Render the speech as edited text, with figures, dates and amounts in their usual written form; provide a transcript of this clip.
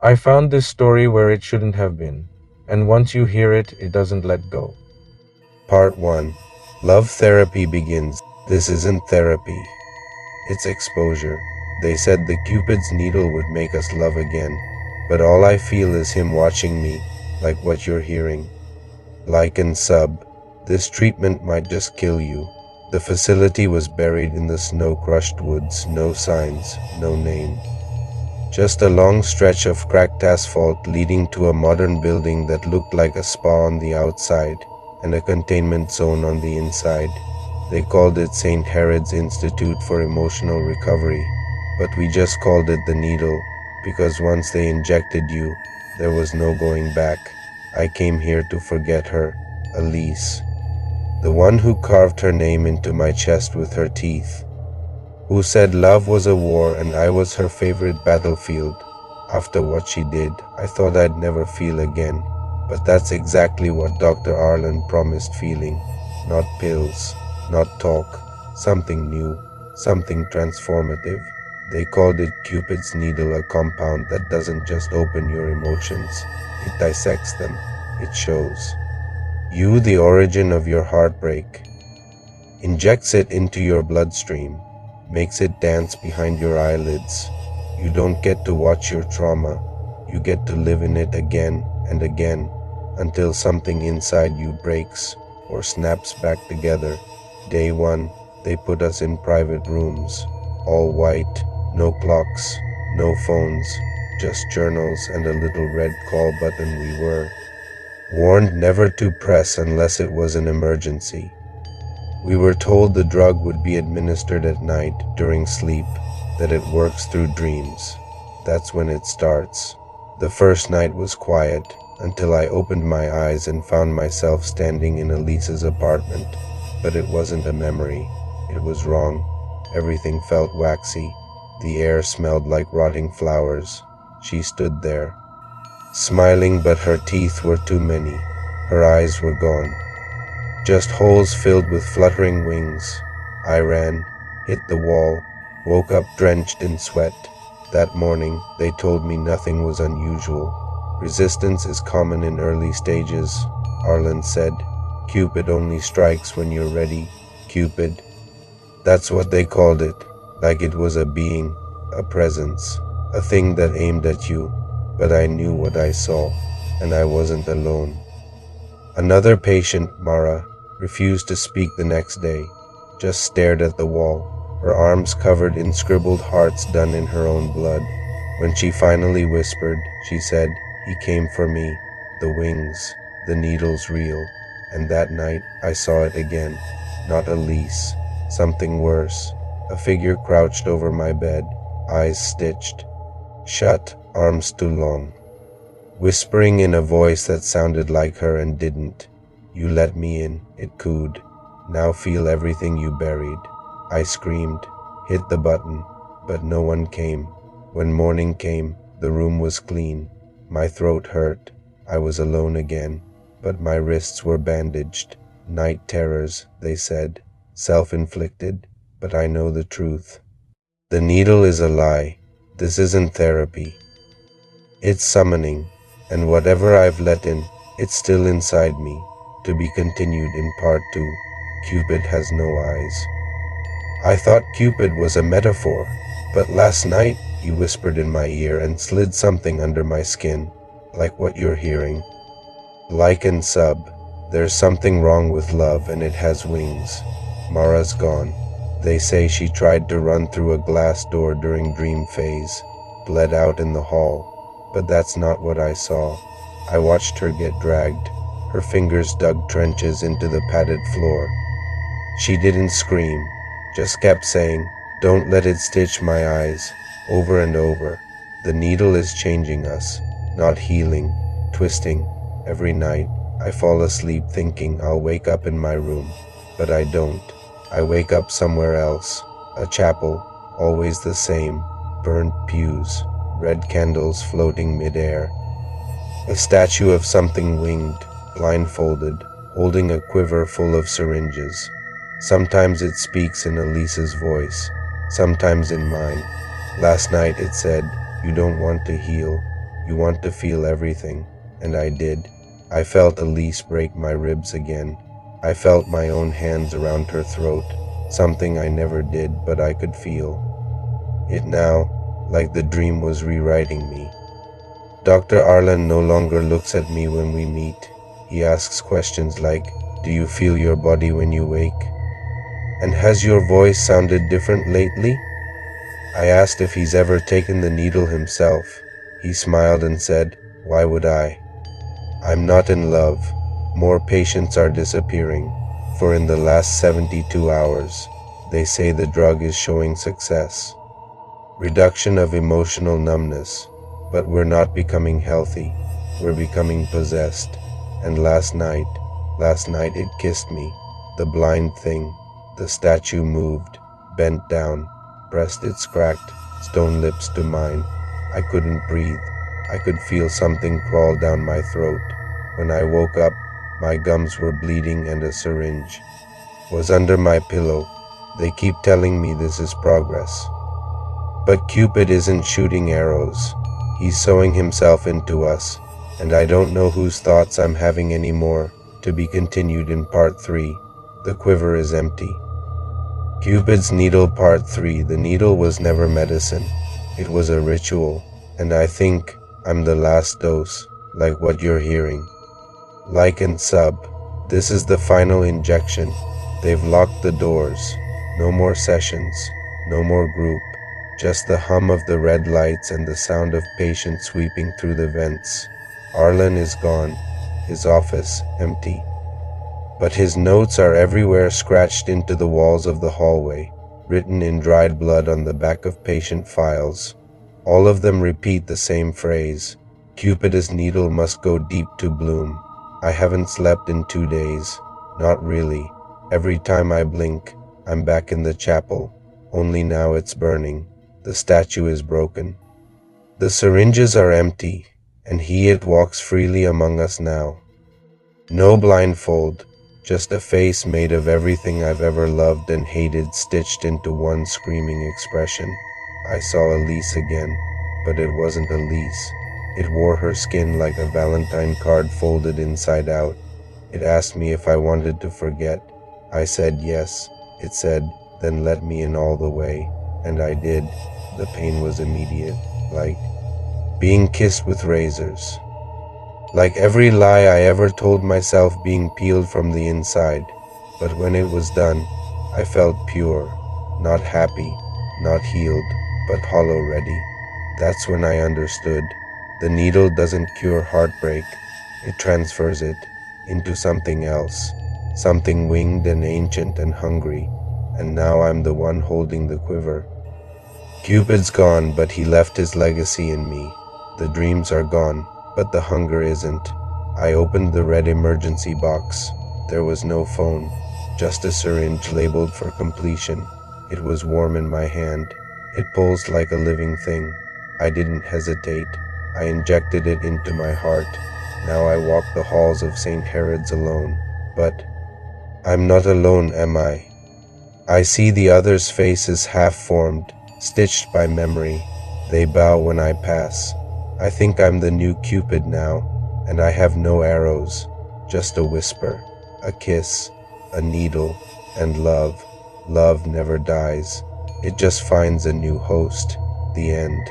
I found this story where it shouldn't have been, and once you hear it, it doesn't let go. Part 1. Love therapy begins. This isn't therapy. It's exposure. They said the Cupid's needle would make us love again, but all I feel is him watching me, like what you're hearing. Like and sub. This treatment might just kill you. The facility was buried in the snow-crushed woods, no signs, no name. Just a long stretch of cracked asphalt leading to a modern building that looked like a spa on the outside and a containment zone on the inside. They called it St. Herod's Institute for Emotional Recovery, but we just called it the needle because once they injected you, there was no going back. I came here to forget her, Elise, the one who carved her name into my chest with her teeth, who said love was a war and I was her favorite battlefield. After what she did, I thought I'd never feel again, but that's exactly what Dr. Arlen promised feeling. Not pills, not talk, something new, something transformative. They called it Cupid's needle, a compound that doesn't just open your emotions, it dissects them, it shows you the origin of your heartbreak, injects it into your bloodstream, makes it dance behind your eyelids. You don't get to watch your trauma, you get to live in it again and again until something inside you breaks or snaps back together. Day 1, they put us in private rooms, all white, no clocks, no phones, just journals and a little red call button. We were warned never to press unless it was an emergency. We were told the drug would be administered at night during sleep, that it works through dreams. That's when it starts. The first night was quiet until I opened my eyes and found myself standing in Elise's apartment. But it wasn't a memory. It was wrong. Everything felt waxy. The air smelled like rotting flowers. She stood there, smiling, but her teeth were too many. Her eyes were gone. Just holes filled with fluttering wings. I ran, hit the wall, woke up drenched in sweat. That morning, they told me nothing was unusual. Resistance is common in early stages, Arlen said. Cupid only strikes when you're ready. Cupid. That's what they called it, like it was a being, a presence, a thing that aimed at you. But I knew what I saw, and I wasn't alone. Another patient, Mara, refused to speak the next day, just stared at the wall, her arms covered in scribbled hearts done in her own blood. When she finally whispered, she said, "He came for me, the wings, the needle's real." And that night I saw it again, not Elise, something worse, a figure crouched over my bed, eyes stitched shut, arms too long, whispering in a voice that sounded like her and didn't. "You let me in," it cooed. "Now feel everything you buried." I screamed, hit the button, but no one came. When morning came, the room was clean. My throat hurt. I was alone again, but my wrists were bandaged. Night terrors, they said. Self-inflicted, but I know the truth. The needle is a lie. This isn't therapy. It's summoning, and whatever I've let in, it's still inside me. To be continued in part 2. Cupid has no eyes. I thought Cupid was a metaphor, but last night he whispered in my ear and slid something under my skin, like what you're hearing. Like and sub, there's something wrong with love and it has wings. Mara's gone. They say she tried to run through a glass door during dream phase, bled out in the hall, but that's not what I saw. I watched her get dragged. Her fingers dug trenches into the padded floor. She didn't scream, just kept saying, "Don't let it stitch my eyes," over and over. The needle is changing us, not healing, twisting. Every night, I fall asleep thinking I'll wake up in my room, but I don't. I wake up somewhere else, a chapel, always the same, burnt pews, red candles floating midair. A statue of something winged, blindfolded, holding a quiver full of syringes. Sometimes it speaks in Elise's voice, sometimes in mine. Last night it said, "You don't want to heal. You want to feel everything. And I did. I felt Elise break my ribs again. I felt my own hands around her throat, something I never did, but I could feel it now, like the dream was rewriting me. Dr. Arlen no longer looks at me when we meet. He asks questions like, "Do you feel your body when you wake? And has your voice sounded different lately?" I asked if he's ever taken the needle himself. He smiled and said, "Why would I? I'm not in love. More patients are disappearing, for in the last 72 hours, they say the drug is showing success. Reduction of emotional numbness, but we're not becoming healthy. We're becoming possessed. And last night it kissed me, the blind thing. The statue moved, bent down, pressed its cracked, stone lips to mine. I couldn't breathe. I could feel something crawl down my throat. When I woke up, my gums were bleeding and a syringe was under my pillow. They keep telling me this is progress. But Cupid isn't shooting arrows. He's sewing himself into us, and I don't know whose thoughts I'm having anymore. To be continued in Part 3. The quiver is empty. Cupid's Needle Part 3. The needle was never medicine. It was a ritual, and I think I'm the last dose, like what you're hearing. Like and sub. This is the final injection. They've locked the doors. No more sessions. No more group. Just the hum of the red lights and the sound of patients sweeping through the vents. Arlen is gone. His office empty. But his notes are everywhere, scratched into the walls of the hallway, written in dried blood on the back of patient files. All of them repeat the same phrase. Cupid's needle must go deep to bloom. I haven't slept in 2 days. Not really. Every time I blink, I'm back in the chapel. Only now it's burning. The statue is broken. The syringes are empty, and it walks freely among us now. No blindfold, just a face made of everything I've ever loved and hated stitched into one screaming expression. I saw Elise again, but it wasn't Elise. It wore her skin like a Valentine card folded inside out. It asked me if I wanted to forget. I said yes. It said, "Then let me in all the way." And I did. The pain was immediate, like being kissed with razors. Like every lie I ever told myself being peeled from the inside. But when it was done, I felt pure, not happy, not healed, but hollow ready. That's when I understood. The needle doesn't cure heartbreak. It transfers it into something else, something winged and ancient and hungry. And now I'm the one holding the quiver. Cupid's gone, but he left his legacy in me. The dreams are gone, but the hunger isn't. I opened the red emergency box. There was no phone, just a syringe labeled for completion. It was warm in my hand. It pulsed like a living thing. I didn't hesitate. I injected it into my heart. Now I walk the halls of St. Herod's alone. But I'm not alone, am I? I see the others' faces half-formed, stitched by memory. They bow when I pass. I think I'm the new Cupid now, and I have no arrows, just a whisper, a kiss, a needle, and love. Love never dies. It just finds a new host. The end.